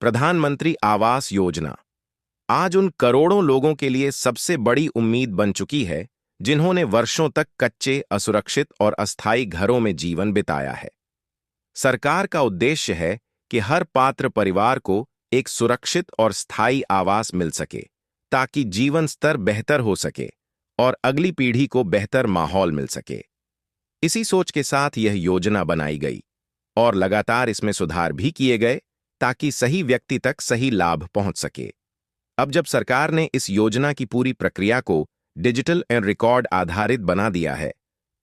प्रधानमंत्री आवास योजना आज उन करोड़ों लोगों के लिए सबसे बड़ी उम्मीद बन चुकी है जिन्होंने वर्षों तक कच्चे, असुरक्षित और अस्थायी घरों में जीवन बिताया है। सरकार का उद्देश्य है कि हर पात्र परिवार को एक सुरक्षित और स्थायी आवास मिल सके ताकि जीवन स्तर बेहतर हो सके और अगली पीढ़ी को बेहतर माहौल मिल सके। इसी सोच के साथ यह योजना बनाई गई और लगातार इसमें सुधार भी किए गए ताकि सही व्यक्ति तक सही लाभ पहुंच सके। अब जब सरकार ने इस योजना की पूरी प्रक्रिया को डिजिटल एंड रिकॉर्ड आधारित बना दिया है,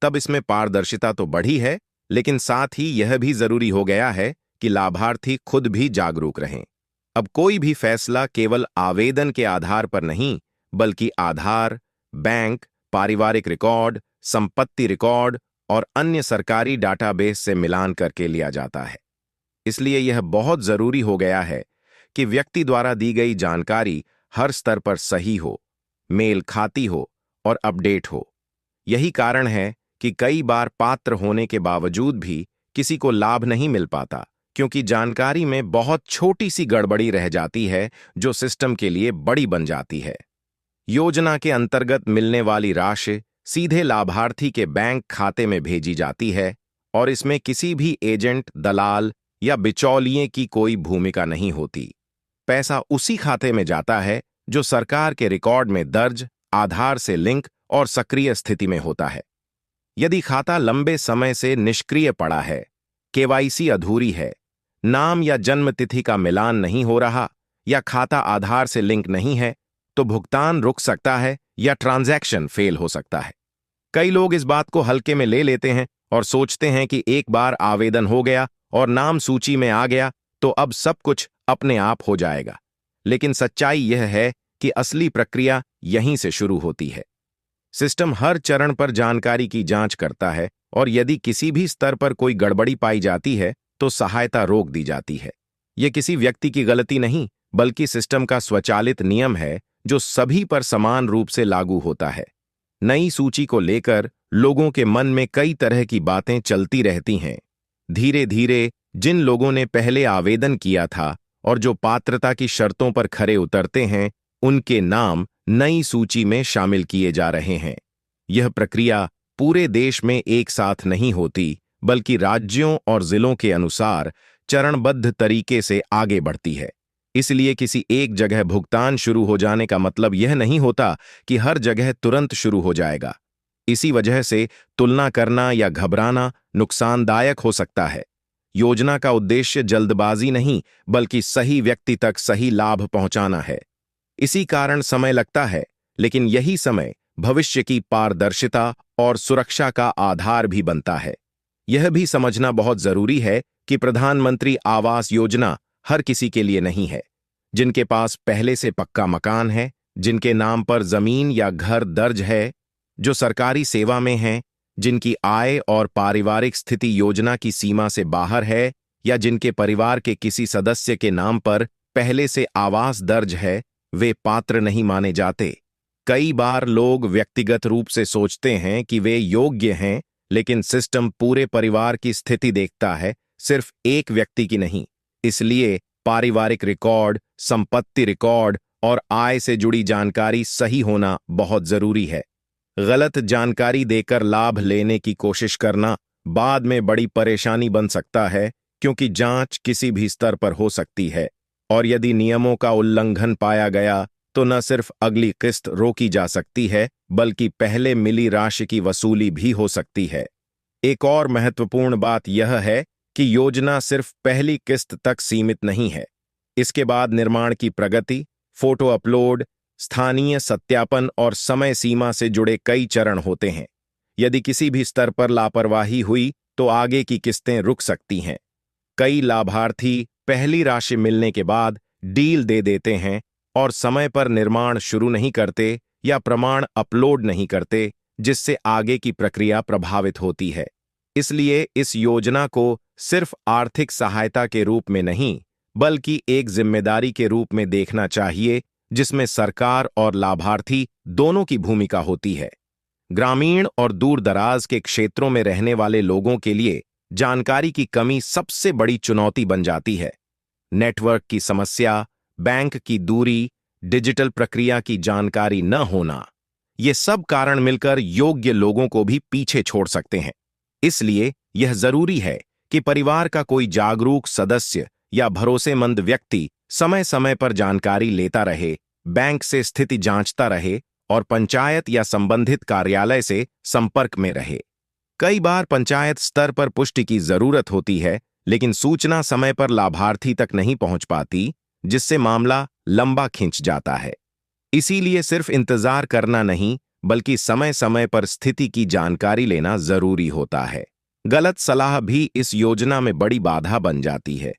तब इसमें पारदर्शिता तो बढ़ी है, लेकिन साथ ही यह भी जरूरी हो गया है कि लाभार्थी खुद भी जागरूक रहें। अब कोई भी फैसला केवल आवेदन के आधार पर नहीं, बल्कि आधार, बैंक, पारिवारिक रिकॉर्ड, संपत्ति रिकॉर्ड और अन्य सरकारी डाटाबेस से मिलान करके लिया जाता है। इसलिए यह बहुत जरूरी हो गया है कि व्यक्ति द्वारा दी गई जानकारी हर स्तर पर सही हो, मेल खाती हो और अपडेट हो। यही कारण है कि कई बार पात्र होने के बावजूद भी किसी को लाभ नहीं मिल पाता, क्योंकि जानकारी में बहुत छोटी सी गड़बड़ी रह जाती है जो सिस्टम के लिए बड़ी बन जाती है। योजना के अंतर्गत मिलने वाली राशि सीधे लाभार्थी के बैंक खाते में भेजी जाती है और इसमें किसी भी एजेंट, दलाल या बिचौलिए की कोई भूमिका नहीं होती। पैसा उसी खाते में जाता है जो सरकार के रिकॉर्ड में दर्ज, आधार से लिंक और सक्रिय स्थिति में होता है। यदि खाता लंबे समय से निष्क्रिय पड़ा है, केवाईसी अधूरी है, नाम या जन्म तिथि का मिलान नहीं हो रहा या खाता आधार से लिंक नहीं है, तो भुगतान रुक सकता है या ट्रांजैक्शन फेल हो सकता है। कई लोग इस बात को हल्के में ले लेते हैं और सोचते हैं कि एक बार आवेदन हो गया और नाम सूची में आ गया तो अब सब कुछ अपने आप हो जाएगा। लेकिन सच्चाई यह है कि असली प्रक्रिया यहीं से शुरू होती है। सिस्टम हर चरण पर जानकारी की जांच करता है और यदि किसी भी स्तर पर कोई गड़बड़ी पाई जाती है तो सहायता रोक दी जाती है। यह किसी व्यक्ति की गलती नहीं, बल्कि सिस्टम का स्वचालित नियम है जो सभी पर समान रूप से लागू होता है। नई सूची को लेकर लोगों के मन में कई तरह की बातें चलती रहती हैं। धीरे धीरे जिन लोगों ने पहले आवेदन किया था और जो पात्रता की शर्तों पर खरे उतरते हैं, उनके नाम नई सूची में शामिल किए जा रहे हैं। यह प्रक्रिया पूरे देश में एक साथ नहीं होती, बल्कि राज्यों और जिलों के अनुसार चरणबद्ध तरीके से आगे बढ़ती है। इसलिए किसी एक जगह भुगतान शुरू हो जाने का मतलब यह नहीं होता कि हर जगह तुरंत शुरू हो जाएगा। इसी वजह से तुलना करना या घबराना नुकसानदायक हो सकता है। योजना का उद्देश्य जल्दबाजी नहीं, बल्कि सही व्यक्ति तक सही लाभ पहुंचाना है। इसी कारण समय लगता है, लेकिन यही समय भविष्य की पारदर्शिता और सुरक्षा का आधार भी बनता है। यह भी समझना बहुत जरूरी है कि प्रधानमंत्री आवास योजना हर किसी के लिए नहीं है। जिनके पास पहले से पक्का मकान है, जिनके नाम पर जमीन या घर दर्ज है, जो सरकारी सेवा में हैं, जिनकी आय और पारिवारिक स्थिति योजना की सीमा से बाहर है या जिनके परिवार के किसी सदस्य के नाम पर पहले से आवास दर्ज है, वे पात्र नहीं माने जाते। कई बार लोग व्यक्तिगत रूप से सोचते हैं कि वे योग्य हैं, लेकिन सिस्टम पूरे परिवार की स्थिति देखता है, सिर्फ एक व्यक्ति की नहीं। इसलिए पारिवारिक रिकॉर्ड, संपत्ति रिकॉर्ड और आय से जुड़ी जानकारी सही होना बहुत जरूरी है। गलत जानकारी देकर लाभ लेने की कोशिश करना बाद में बड़ी परेशानी बन सकता है, क्योंकि जांच किसी भी स्तर पर हो सकती है और यदि नियमों का उल्लंघन पाया गया तो न सिर्फ अगली किस्त रोकी जा सकती है, बल्कि पहले मिली राशि की वसूली भी हो सकती है। एक और महत्वपूर्ण बात यह है कि योजना सिर्फ पहली किस्त तक सीमित नहीं है। इसके बाद निर्माण की प्रगति, फोटो अपलोड, स्थानीय सत्यापन और समय सीमा से जुड़े कई चरण होते हैं। यदि किसी भी स्तर पर लापरवाही हुई तो आगे की किस्तें रुक सकती हैं। कई लाभार्थी पहली राशि मिलने के बाद डील दे देते हैं और समय पर निर्माण शुरू नहीं करते या प्रमाण अपलोड नहीं करते, जिससे आगे की प्रक्रिया प्रभावित होती है। इसलिए इस योजना को सिर्फ आर्थिक सहायता के रूप में नहीं, बल्कि एक जिम्मेदारी के रूप में देखना चाहिए, जिसमें सरकार और लाभार्थी दोनों की भूमिका होती है। ग्रामीण और दूर दराज के क्षेत्रों में रहने वाले लोगों के लिए जानकारी की कमी सबसे बड़ी चुनौती बन जाती है। नेटवर्क की समस्या, बैंक की दूरी, डिजिटल प्रक्रिया की जानकारी न होना, ये सब कारण मिलकर योग्य लोगों को भी पीछे छोड़ सकते हैं। इसलिए यह जरूरी है कि परिवार का कोई जागरूक सदस्य या भरोसेमंद व्यक्ति समय समय पर जानकारी लेता रहे, बैंक से स्थिति जांचता रहे और पंचायत या संबंधित कार्यालय से संपर्क में रहे। कई बार पंचायत स्तर पर पुष्टि की जरूरत होती है, लेकिन सूचना समय पर लाभार्थी तक नहीं पहुंच पाती, जिससे मामला लंबा खिंच जाता है। इसीलिए सिर्फ इंतजार करना नहीं, बल्कि समय समय पर स्थिति की जानकारी लेना जरूरी होता है। गलत सलाह भी इस योजना में बड़ी बाधा बन जाती है।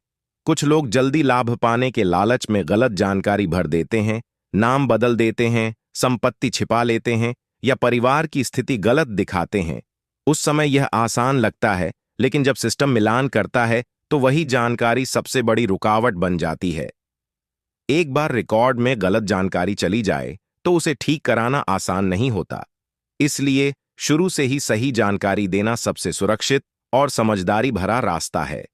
कुछ लोग जल्दी लाभ पाने के लालच में गलत जानकारी भर देते हैं, नाम बदल देते हैं, संपत्ति छिपा लेते हैं या परिवार की स्थिति गलत दिखाते हैं। उस समय यह आसान लगता है, लेकिन जब सिस्टम मिलान करता है तो वही जानकारी सबसे बड़ी रुकावट बन जाती है। एक बार रिकॉर्ड में गलत जानकारी चली जाए तो उसे ठीक कराना आसान नहीं होता। इसलिए शुरू से ही सही जानकारी देना सबसे सुरक्षित और समझदारी भरा रास्ता है।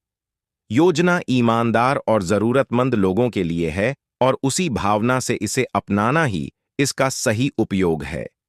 योजना ईमानदार और जरूरतमंद लोगों के लिए है और उसी भावना से इसे अपनाना ही इसका सही उपयोग है।